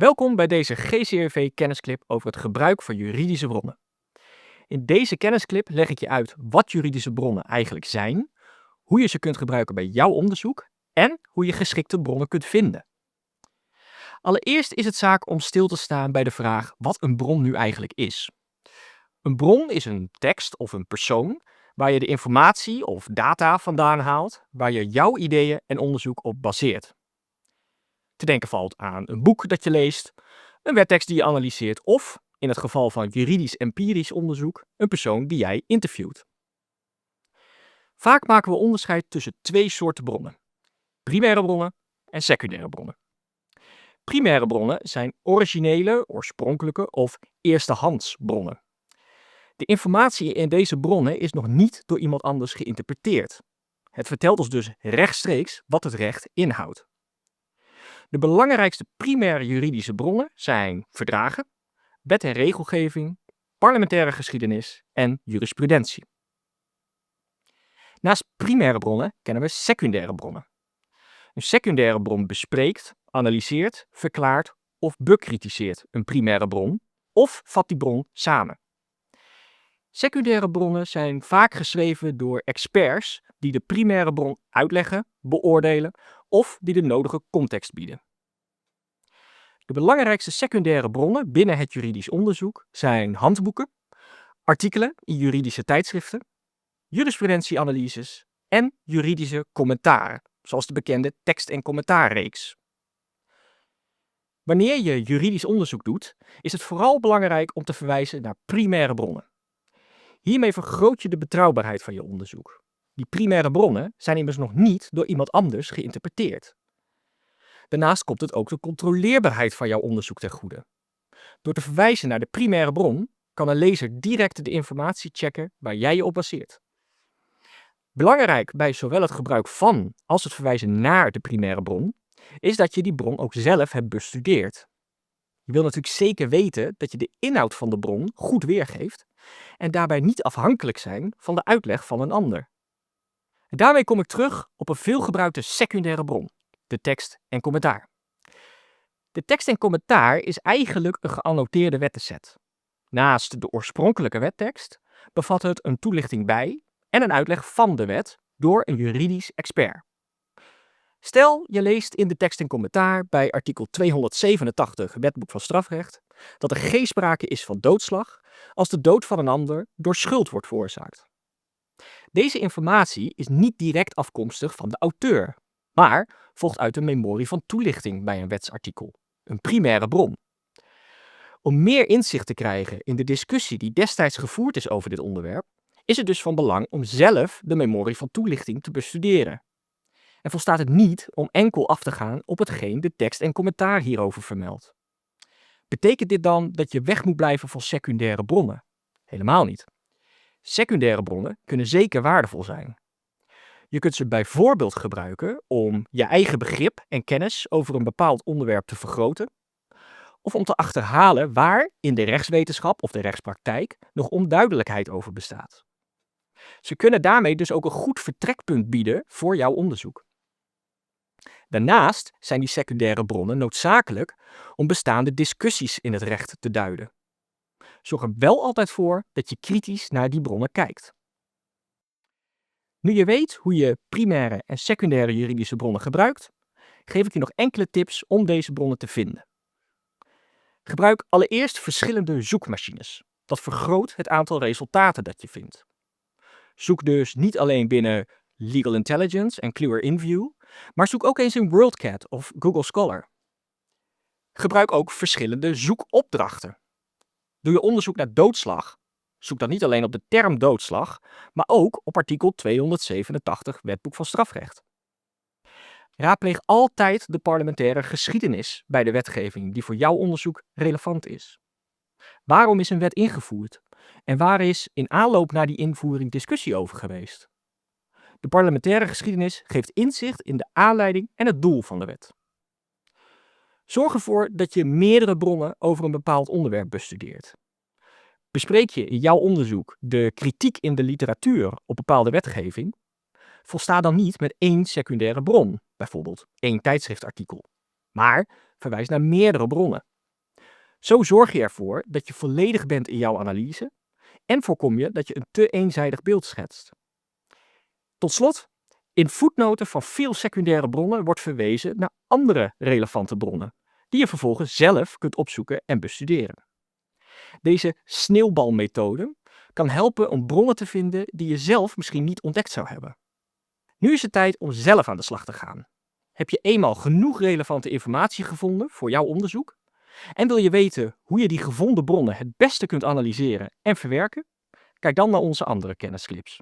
Welkom bij deze GCRV-kennisclip over het gebruik van juridische bronnen. In deze kennisclip leg ik je uit wat juridische bronnen eigenlijk zijn, hoe je ze kunt gebruiken bij jouw onderzoek en hoe je geschikte bronnen kunt vinden. Allereerst is het zaak om stil te staan bij de vraag wat een bron nu eigenlijk is. Een bron is een tekst of een persoon waar je de informatie of data vandaan haalt, waar je jouw ideeën en onderzoek op baseert. Te denken valt aan een boek dat je leest, een wettekst die je analyseert of, in het geval van juridisch-empirisch onderzoek, een persoon die jij interviewt. Vaak maken we onderscheid tussen twee soorten bronnen: primaire bronnen en secundaire bronnen. Primaire bronnen zijn originele, oorspronkelijke of eerstehands bronnen. De informatie in deze bronnen is nog niet door iemand anders geïnterpreteerd. Het vertelt ons dus rechtstreeks wat het recht inhoudt. De belangrijkste primaire juridische bronnen zijn verdragen, wet en regelgeving, parlementaire geschiedenis en jurisprudentie. Naast primaire bronnen kennen we secundaire bronnen. Een secundaire bron bespreekt, analyseert, verklaart of bekritiseert een primaire bron of vat die bron samen. Secundaire bronnen zijn vaak geschreven door experts die de primaire bron uitleggen, beoordelen of die de nodige context bieden. De belangrijkste secundaire bronnen binnen het juridisch onderzoek zijn handboeken, artikelen in juridische tijdschriften, jurisprudentieanalyses en juridische commentaren, zoals de bekende tekst- en commentaarreeks. Wanneer je juridisch onderzoek doet, is het vooral belangrijk om te verwijzen naar primaire bronnen. Hiermee vergroot je de betrouwbaarheid van je onderzoek. Die primaire bronnen zijn immers nog niet door iemand anders geïnterpreteerd. Daarnaast komt het ook de controleerbaarheid van jouw onderzoek ten goede. Door te verwijzen naar de primaire bron kan een lezer direct de informatie checken waar jij je op baseert. Belangrijk bij zowel het gebruik van als het verwijzen naar de primaire bron is dat je die bron ook zelf hebt bestudeerd. Je wil natuurlijk zeker weten dat je de inhoud van de bron goed weergeeft en daarbij niet afhankelijk zijn van de uitleg van een ander. En daarmee kom ik terug op een veelgebruikte secundaire bron, de tekst en commentaar. De tekst en commentaar is eigenlijk een geannoteerde wettenset. Naast de oorspronkelijke wettekst bevat het een toelichting bij en een uitleg van de wet door een juridisch expert. Stel, je leest in de tekst en commentaar bij artikel 287 Wetboek van Strafrecht dat er geen sprake is van doodslag als de dood van een ander door schuld wordt veroorzaakt. Deze informatie is niet direct afkomstig van de auteur, maar volgt uit een memorie van toelichting bij een wetsartikel, een primaire bron. Om meer inzicht te krijgen in de discussie die destijds gevoerd is over dit onderwerp, is het dus van belang om zelf de memorie van toelichting te bestuderen. En volstaat het niet om enkel af te gaan op hetgeen de tekst en commentaar hierover vermeldt. Betekent dit dan dat je weg moet blijven van secundaire bronnen? Helemaal niet. Secundaire bronnen kunnen zeker waardevol zijn. Je kunt ze bijvoorbeeld gebruiken om je eigen begrip en kennis over een bepaald onderwerp te vergroten, of om te achterhalen waar in de rechtswetenschap of de rechtspraktijk nog onduidelijkheid over bestaat. Ze kunnen daarmee dus ook een goed vertrekpunt bieden voor jouw onderzoek. Daarnaast zijn die secundaire bronnen noodzakelijk om bestaande discussies in het recht te duiden. Zorg er wel altijd voor dat je kritisch naar die bronnen kijkt. Nu je weet hoe je primaire en secundaire juridische bronnen gebruikt, geef ik je nog enkele tips om deze bronnen te vinden. Gebruik allereerst verschillende zoekmachines. Dat vergroot het aantal resultaten dat je vindt. Zoek dus niet alleen binnen Legal Intelligence en Clear InView, maar zoek ook eens in WorldCat of Google Scholar. Gebruik ook verschillende zoekopdrachten. Doe je onderzoek naar doodslag, zoek dan niet alleen op de term doodslag, maar ook op artikel 287 Wetboek van Strafrecht. Raadpleeg altijd de parlementaire geschiedenis bij de wetgeving die voor jouw onderzoek relevant is. Waarom is een wet ingevoerd? En waar is in aanloop naar die invoering discussie over geweest? De parlementaire geschiedenis geeft inzicht in de aanleiding en het doel van de wet. Zorg ervoor dat je meerdere bronnen over een bepaald onderwerp bestudeert. Bespreek je in jouw onderzoek de kritiek in de literatuur op bepaalde wetgeving? Volsta dan niet met één secundaire bron, bijvoorbeeld één tijdschriftartikel. maar verwijs naar meerdere bronnen. Zo zorg je ervoor dat je volledig bent in jouw analyse en voorkom je dat je een te eenzijdig beeld schetst. Tot slot, in voetnoten van veel secundaire bronnen wordt verwezen naar andere relevante bronnen, die je vervolgens zelf kunt opzoeken en bestuderen. Deze sneeuwbalmethode kan helpen om bronnen te vinden die je zelf misschien niet ontdekt zou hebben. Nu is het tijd om zelf aan de slag te gaan. Heb je eenmaal genoeg relevante informatie gevonden voor jouw onderzoek? En wil je weten hoe je die gevonden bronnen het beste kunt analyseren en verwerken? Kijk dan naar onze andere kennisclips.